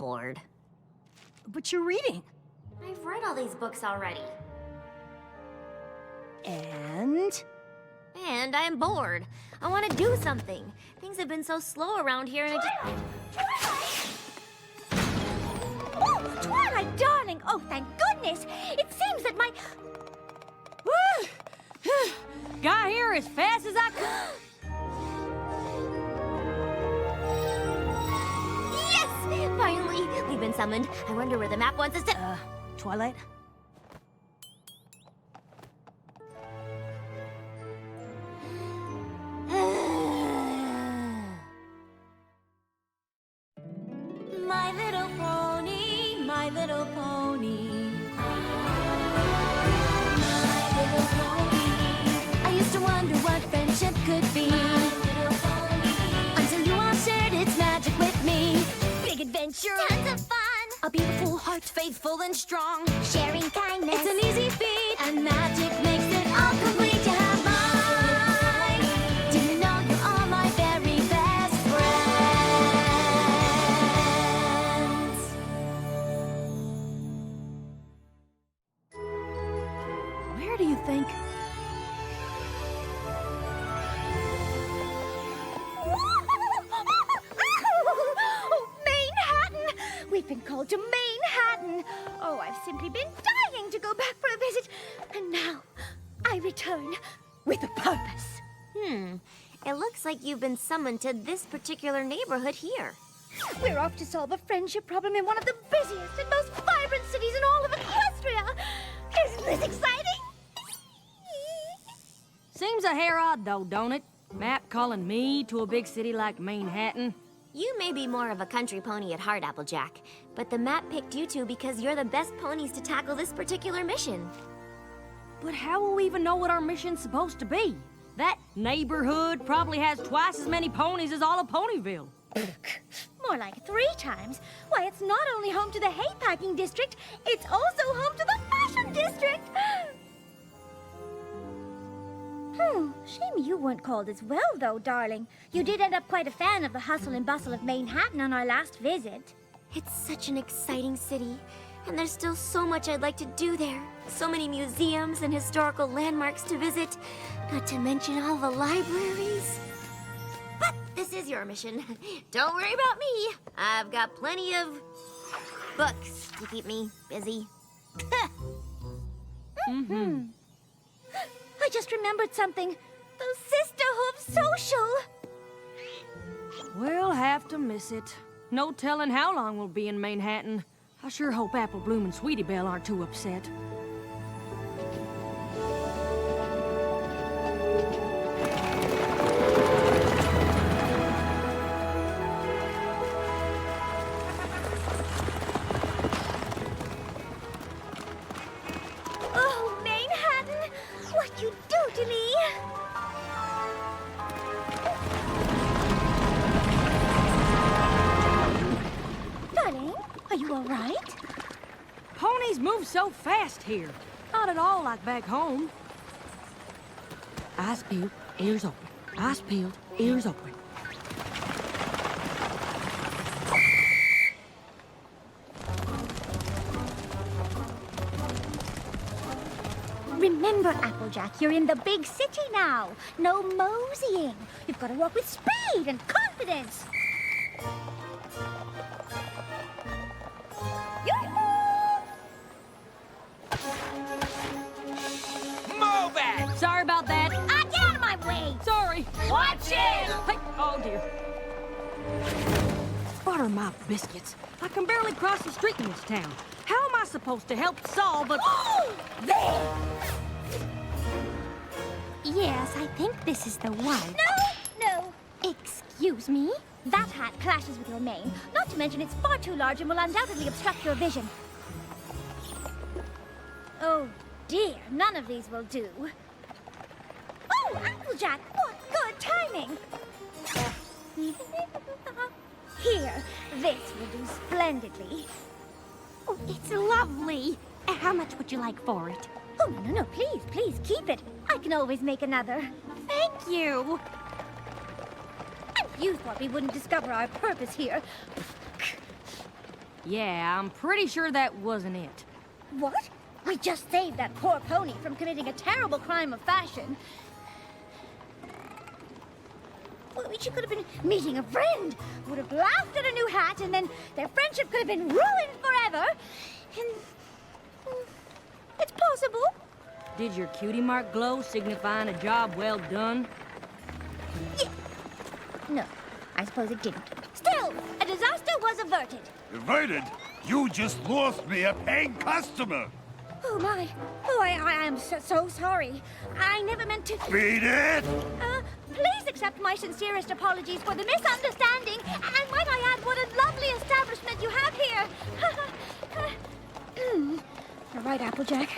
bored. But you're reading. I've read all these books already. And? And I'm bored. I want to do something. Things have been so slow around here and I just... Oh, Twilight, darling! Oh, thank goodness! It seems that my... Woo! Got here as fast as I could. Yes! Finally! We've been summoned. I wonder where the map wants us to... Twilight? My little pony, my little pony. My little pony. I used to wonder what friendship could be. My little pony. Until you all shared its magic with me. Big adventure. Tons of fun. A beautiful heart, faithful and strong. Sharing kindness. It's an easy feat. And magic makes it all complete. You have mine. Do you know you're all my very best friends? Where do you think? Oh, Manehattan! We've been called to Manehattan. Oh, I've simply been dying to go back for a visit. And now, I return with a purpose. It looks like you've been summoned to this particular neighborhood here. We're off to solve a friendship problem in one of the busiest and most vibrant cities in all of Equestria. Isn't this exciting? Seems a hair odd, though, don't it? Map calling me to a big city like Manehattan. You may be more of a country pony at heart, Applejack, but the map picked you two because you're the best ponies to tackle this particular mission. But how will we even know what our mission's supposed to be? That neighborhood probably has twice as many ponies as all of Ponyville. More like 3 times. Why, it's not only home to the hay-packing district, it's also home to the fashion district. Shame you weren't called as well, though, darling. You did end up quite a fan of the hustle and bustle of Manehattan on our last visit. It's such an exciting city, and there's still so much I'd like to do there. So many museums and historical landmarks to visit, not to mention all the libraries. But this is your mission. Don't worry about me. I've got plenty of books to keep me busy. I just remembered something. The Sisterhood Social. We'll have to miss it. No telling how long we'll be in Manehattan. I sure hope Apple Bloom and Sweetie Belle aren't too upset. Oh, Manehattan, what you do to me. Darling, are you all right? Ponies move so fast here. Not at all like back home. Eyes peeled, ears open. Eyes peeled, ears open. Remember, Applejack, you're in the big city now. No moseying. You've got to walk with speed and confidence. Move it! Sorry about that. Get out of my way! Sorry. Watch it! Hey, oh dear. Butter my biscuits. I can barely cross the street in this town. How am I supposed to help Saul but... There! Yes, I think this is the one. No! Excuse me? That hat clashes with your mane. Not to mention it's far too large and will undoubtedly obstruct your vision. Oh dear, none of these will do. Oh, Applejack, what good timing! Here, this will do splendidly. Oh, it's lovely. How much would you like for it? Oh, no, please, keep it. I can always make another. Thank you. And you thought we wouldn't discover our purpose here. Yeah, I'm pretty sure that wasn't it. What? We just saved that poor pony from committing a terrible crime of fashion. Well, she could have been meeting a friend, would have laughed at a new hat, and then their friendship could have been ruined forever. And it's possible. Did your cutie mark glow signifying a job well done? Yeah. No, I suppose it didn't. Still, a disaster was averted. Averted? You just lost me a paying customer! Oh, my. Oh, I am so sorry. I never meant to... Beat it! Please accept my sincerest apologies for the misunderstanding. And might I add, what a lovely establishment you have here. You're right, Applejack.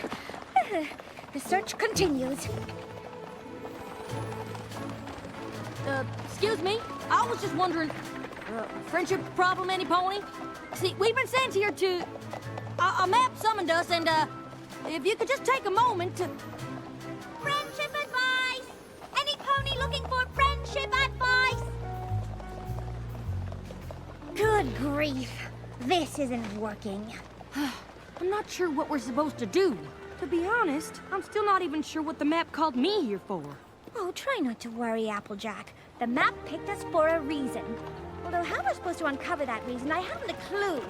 The search continues. Excuse me? I was just wondering, friendship problem, any pony? See, we've been sent here to... a map summoned us, and, if you could just take a moment to... Friendship advice! Any pony looking for friendship advice? Good grief. This isn't working. I'm not sure what we're supposed to do. To be honest, I'm still not even sure what the map called me here for. Oh, try not to worry, Applejack. The map picked us for a reason. Although how we're supposed to uncover that reason, I haven't a clue.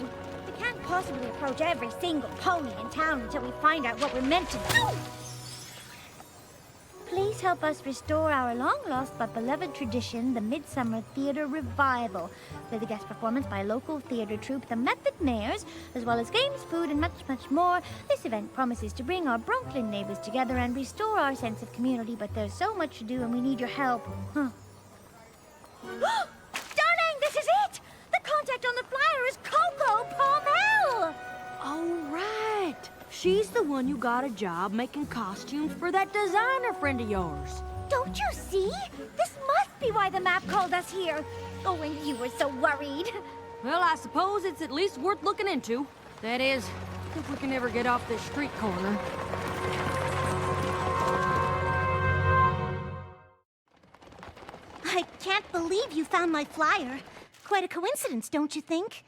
We can't possibly approach every single pony in town until we find out what we're meant to do. Please help us restore our long-lost but beloved tradition, the Midsummer Theater Revival, with a guest performance by local theater troupe, the Method Mayors, as well as games, food, and much, much more. This event promises to bring our Brooklyn neighbors together and restore our sense of community, but there's so much to do and we need your help. Darling, this is it! The contact on the flyer is Coco Palmel! Oh, right. She's the one who got a job making costumes for that designer friend of yours. Don't you see? This must be why the map called us here. Oh, and you were so worried. Well, I suppose it's at least worth looking into. That is, if we can ever get off this street corner. I can't believe you found my flyer. Quite a coincidence, don't you think?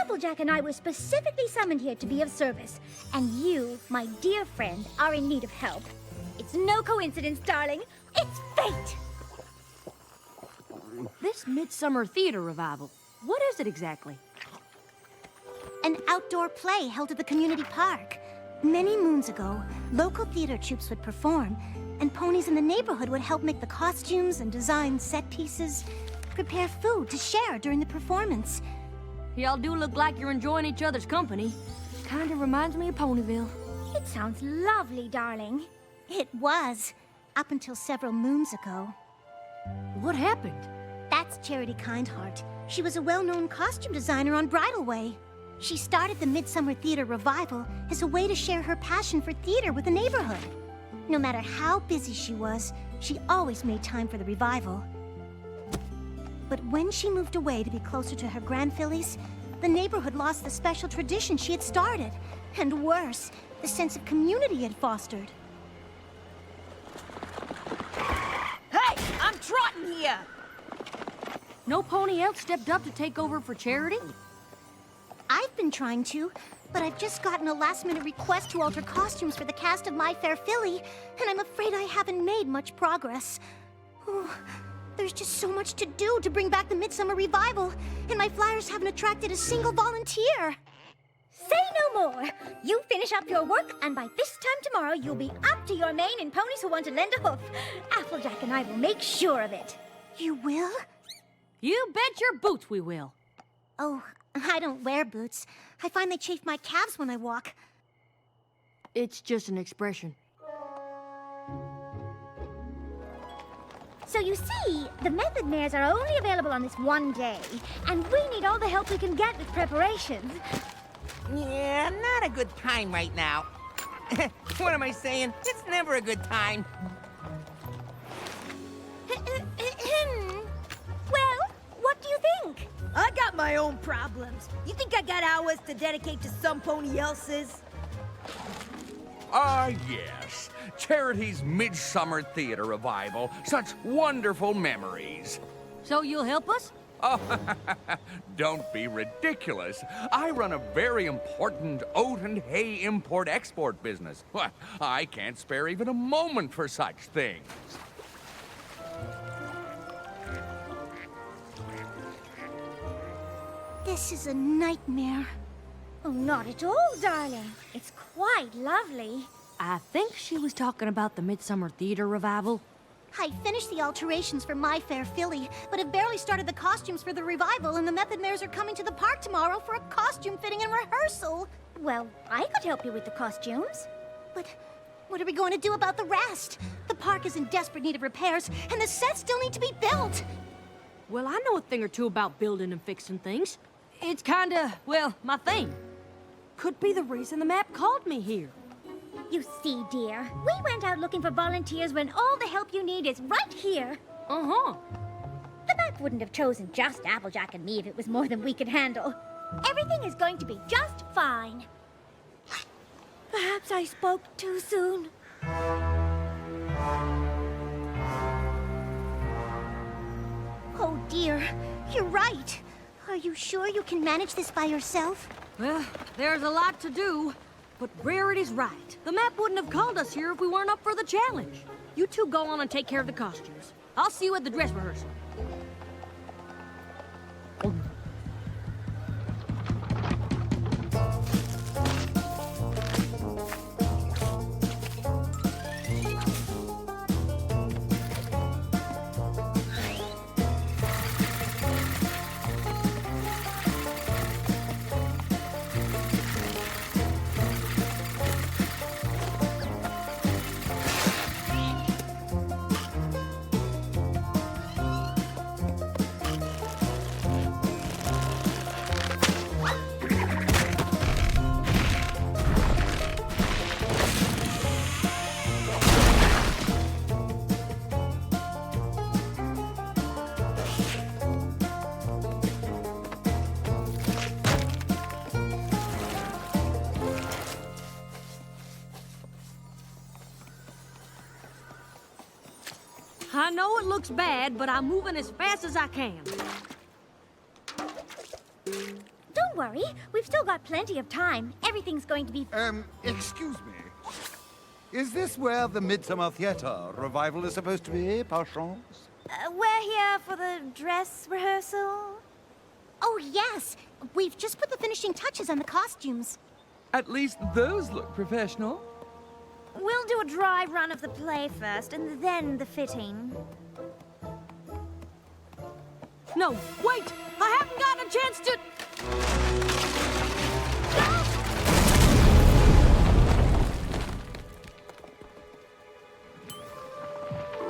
Applejack and I were specifically summoned here to be of service. And you, my dear friend, are in need of help. It's no coincidence, darling. It's fate! This Midsummer Theater Revival, what is it exactly? An outdoor play held at the community park. Many moons ago, local theater troupes would perform, and ponies in the neighborhood would help make the costumes and design set pieces, prepare food to share during the performance. Y'all do look like you're enjoying each other's company. Kinda reminds me of Ponyville. It sounds lovely, darling. It was, up until several moons ago. What happened? That's Charity Kindheart. She was a well-known costume designer on Bridal Way. She started the Midsummer Theater Revival as a way to share her passion for theater with the neighborhood. No matter how busy she was, she always made time for the revival. But when she moved away to be closer to her grandfillies, the neighborhood lost the special tradition she had started. And worse, the sense of community it fostered. Hey, I'm trotting here. No pony else stepped up to take over for Charity? I've been trying to, but I've just gotten a last-minute request to alter costumes for the cast of My Fair Filly, and I'm afraid I haven't made much progress. Oh, there's just so much to do to bring back the Midsummer Revival, and my flyers haven't attracted a single volunteer. Say no more. You finish up your work, and by this time tomorrow, you'll be up to your mane in ponies who want to lend a hoof. Applejack and I will make sure of it. You will? You bet your boots we will. Oh, I don't wear boots. I find they chafe my calves when I walk. It's just an expression. So you see, the method mares are only available on this one day, and we need all the help we can get with preparations. Yeah, not a good time right now. What am I saying? It's never a good time. Well, what do you think? I got my own problems. You think I got hours to dedicate to some pony else's? Ah, yes. Charity's Midsummer Theater Revival. Such wonderful memories. So you'll help us? Oh, don't be ridiculous. I run a very important oat and hay import-export business. Why, I can't spare even a moment for such things. This is a nightmare. Oh, not at all, darling. It's quite lovely. I think she was talking about the Midsummer Theater revival. I finished the alterations for My Fair Philly, but have barely started the costumes for the revival, and the Method Mares are coming to the park tomorrow for a costume fitting and rehearsal. Well, I could help you with the costumes. But what are we going to do about the rest? The park is in desperate need of repairs, and the sets still need to be built. Well, I know a thing or two about building and fixing things. It's kinda, well, my thing. Could be the reason the map called me here. You see, dear, we went out looking for volunteers when all the help you need is right here. Uh-huh. The map wouldn't have chosen just Applejack and me if it was more than we could handle. Everything is going to be just fine. Perhaps I spoke too soon. Oh dear, you're right. Are you sure you can manage this by yourself? Well, there's a lot to do, but Rarity's right. The map wouldn't have called us here if we weren't up for the challenge. You two go on and take care of the costumes. I'll see you at the dress rehearsal. I know it looks bad, but I'm moving as fast as I can. Don't worry, we've still got plenty of time. Everything's going to be... Excuse me. Is this where the Midsummer Theater revival is supposed to be, par chance? we're here for the dress rehearsal. Oh, yes. We've just put the finishing touches on the costumes. At least those look professional. We'll do a dry run of the play first, and then the fitting. No, wait! I haven't gotten a chance to...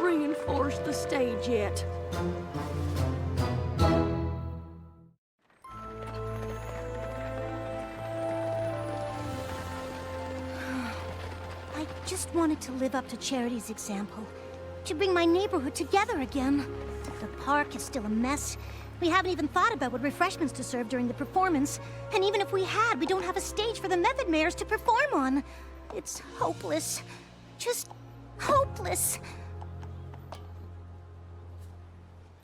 reinforce the stage yet. I just wanted to live up to Charity's example. To bring my neighborhood together again. The park is still a mess. We haven't even thought about what refreshments to serve during the performance. And even if we had, we don't have a stage for the Method Mares to perform on. It's hopeless. Just hopeless.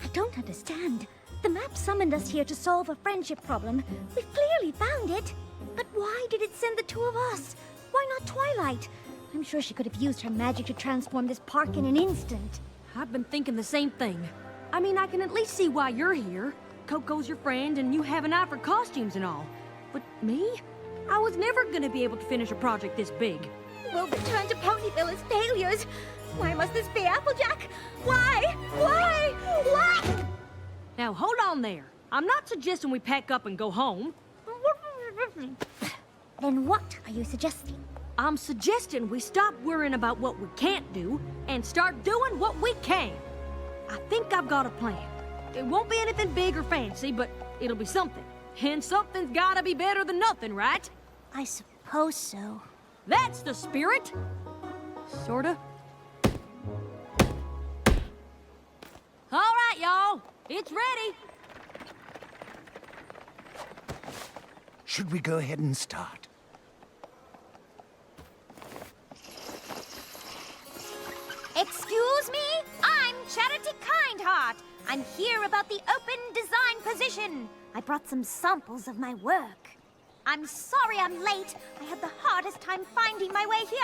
I don't understand. The map summoned us here to solve a friendship problem. We've clearly found it. But why did it send the two of us? Why not Twilight? I'm sure she could have used her magic to transform this park in an instant. I've been thinking the same thing. I mean, I can at least see why you're here. Coco's your friend, and you have an eye for costumes and all. But me? I was never gonna be able to finish a project this big. We'll return to Ponyville as failures. Why must this be Applejack? Why? Why? Why? Now, hold on there. I'm not suggesting we pack up and go home. Then what are you suggesting? I'm suggesting we stop worrying about what we can't do and start doing what we can. I think I've got a plan. It won't be anything big or fancy, but it'll be something. And something's gotta be better than nothing, right? I suppose so. That's the spirit. Sorta. All right, y'all. It's ready. Should we go ahead and start? Excuse me? I'm Charity Kindheart. I'm here about the open design position. I brought some samples of my work. I'm sorry I'm late. I had the hardest time finding my way here.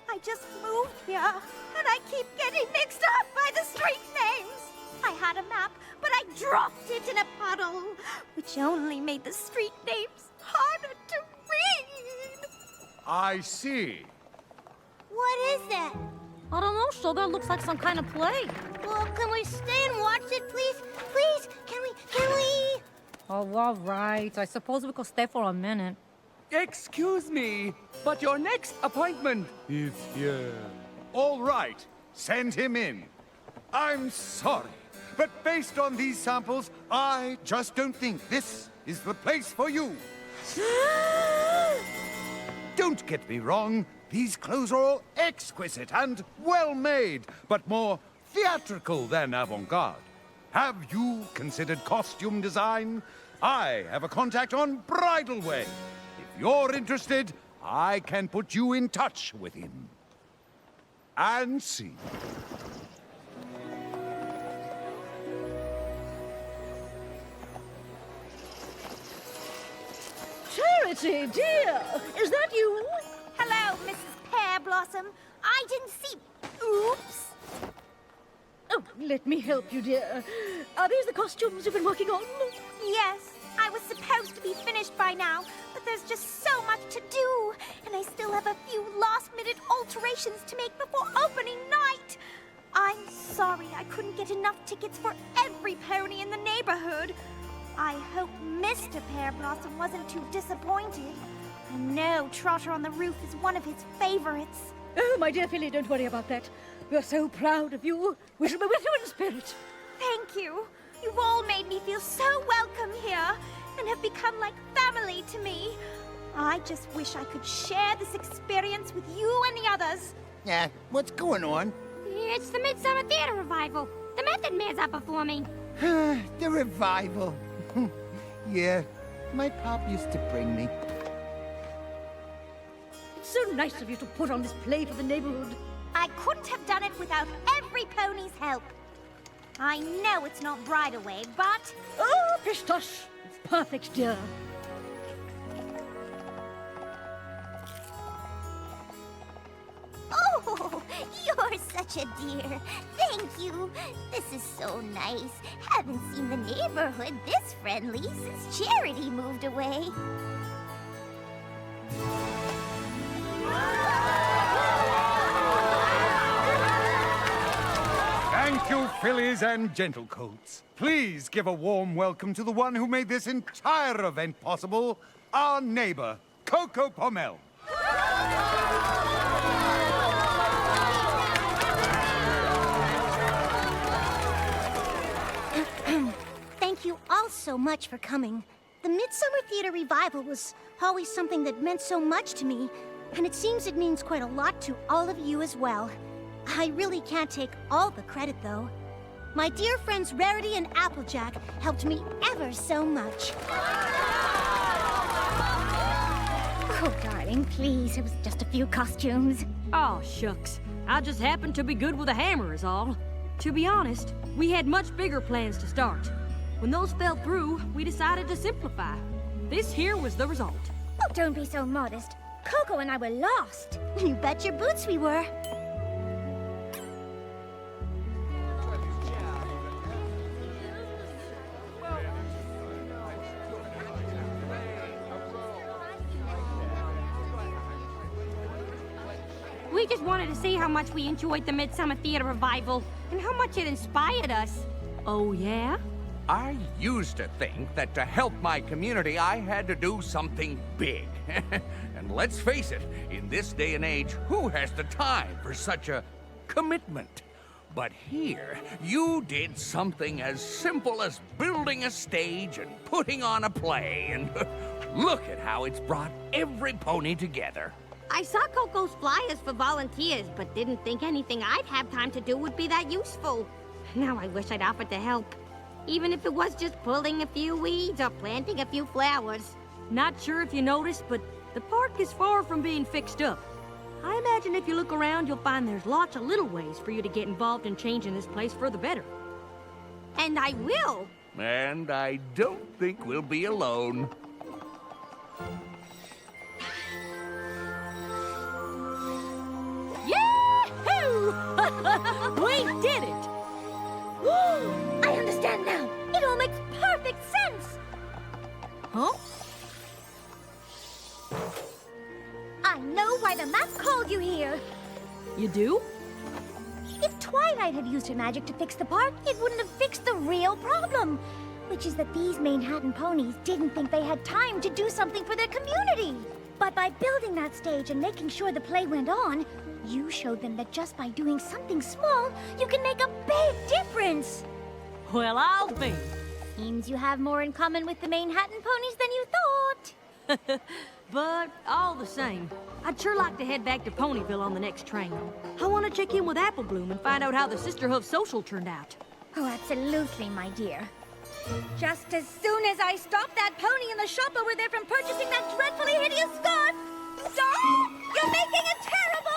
I just moved here, and I keep getting mixed up by the street names. I had a map, but I dropped it in a puddle, which only made the street names harder to read. I see. What is that? I don't know, so that looks like some kind of play. Well, can we stay and watch it, please? Please, can we? Oh, all right. I suppose we could stay for a minute. Excuse me, but your next appointment is here. All right, send him in. I'm sorry, but based on these samples, I just don't think this is the place for you. Don't get me wrong, these clothes are all exquisite and well-made, but more theatrical than avant-garde. Have you considered costume design? I have a contact on Bridal Way. If you're interested, I can put you in touch with him. And see. Charity, dear! Is that you? Hello, Mrs. Pear Blossom. I didn't see... Oops. Oh, let me help you, dear. Are these the costumes you've been working on? Yes, I was supposed to be finished by now, but there's just so much to do, and I still have a few last-minute alterations to make before opening night. I'm sorry I couldn't get enough tickets for every pony in the neighborhood. I hope Mr. Pear Blossom wasn't too disappointed. I know Trotter on the Roof is one of his favorites. Oh, my dear Philly, don't worry about that. We're so proud of you. We shall be with you in spirit. Thank you. You've all made me feel so welcome here and have become like family to me. I just wish I could share this experience with you and the others. Yeah, what's going on? It's the Midsummer Theater Revival. The Method Man's up performing. The revival. Yeah, my pop used to bring me. It's so nice of you to put on this play for the neighborhood. I couldn't have done it without every pony's help. I know it's not Bridal Way, but... Oh, pistache! It's perfect, dear. Oh, you're such a dear. Thank you. This is so nice. Haven't seen the neighborhood this friendly since Charity moved away. Thank you, fillies and gentlecoats. Please give a warm welcome to the one who made this entire event possible, our neighbor, Coco Pommel. Thank you all so much for coming. The Midsummer Theater Revival was always something that meant so much to me, and it seems it means quite a lot to all of you as well. I really can't take all the credit, though. My dear friends Rarity and Applejack helped me ever so much. Oh, darling, please. It was just a few costumes. Oh, shucks. I just happened to be good with a hammer is all. To be honest, we had much bigger plans to start. When those fell through, we decided to simplify. This here was the result. Oh, don't be so modest. Coco and I were lost. You bet your boots we were. We just wanted to see how much we enjoyed the Midsummer Theater Revival and how much it inspired us. Oh, yeah? I used to think that to help my community, I had to do something big. And let's face it, in this day and age, who has the time for such a commitment? But here, you did something as simple as building a stage and putting on a play, and look at how it's brought every pony together. I saw Coco's flyers for volunteers, but didn't think anything I'd have time to do would be that useful. Now I wish I'd offered to help. Even if it was just pulling a few weeds or planting a few flowers. Not sure if you noticed, but the park is far from being fixed up. I imagine if you look around, you'll find there's lots of little ways for you to get involved in changing this place for the better. And I will. And I don't think we'll be alone. Yahoo! We did it! I understand now. It all makes perfect sense. Huh? I know why the map called you here. You do? If Twilight had used her magic to fix the park, it wouldn't have fixed the real problem. Which is that these Manehattan ponies didn't think they had time to do something for their community. But by building that stage and making sure the play went on, you showed them that just by doing something small, you can make a big difference. Well, I'll be. Seems you have more in common with the Manehattan ponies than you thought. But all the same, I'd sure like to head back to Ponyville on the next train. I want to check in with Apple Bloom and find out how the Sisterhood social turned out. Oh, absolutely, my dear. Just as soon as I stop that pony in the shop over there from purchasing that dreadfully hideous scarf! Stop! You're making a terrible